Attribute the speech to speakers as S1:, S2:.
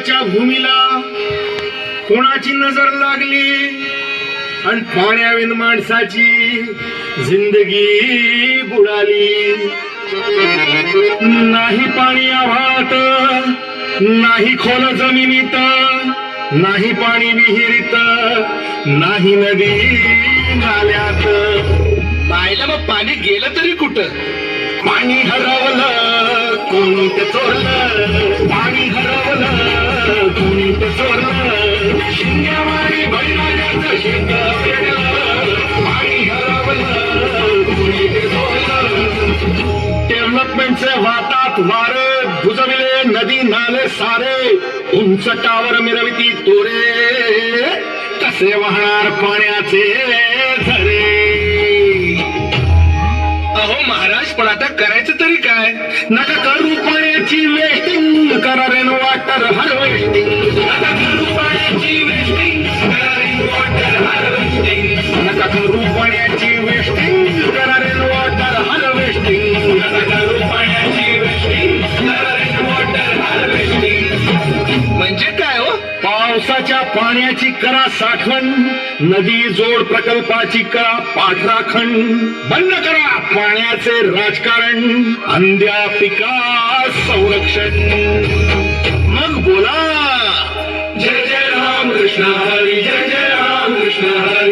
S1: पाण्याच्या भूमीला कोणाची नजर लागली आणि पाण्याविन माणसाची जिंदगी बुडाली. नाही पाणी आव्हात, नाही खोल जमिनीत, नाही पाणी विहिरीत, नाही नदी नाल्यात.
S2: पाहिलं मग पाणी गेलं तरी कुठं?
S1: पाणी हरवलं कोणी ते चोरलं, पाणी हरवलं कोणी ते चोरलं, शिंग्यावारी बैलाचं शिंग पेरलं, पाणी हरवलं कोणी ते चोरलं. डेव्हलपमेंटचे वातात वारे बुजविले नदी नाले सारे, उंच टावर मिरविती तोरे, कसे वाहणार पाण्याचे झरे.
S2: अहो महाराज, पण आता करायचं तरी काय?
S1: नका करू पाण्याची वेस्टिंग, करा रेन वॉटर हार्वेस्टिंग. नका करू पाण्याची वेस्टिंग, करा रेन वॉटर हार्वेस्टिंग. नका करू पाण्याची वेस्टिंग, करा रेन वॉटर हार्वेस्टिंग. नका करू पाण्याची वेस्टिंग, करा रेन वॉटर हार्वेस्टिंग.
S2: म्हणजे काय हो?
S1: पावसाच्या पाण्याची करा साठवण, नदी जोड प्रकल्पाची करा पाठराखण. बंद करा पाण्याचे राजकारण, अंध्या पिका संरक्षण. मग बोला जय जय राम कृष्ण हरी, जय जय राम कृष्ण हरी.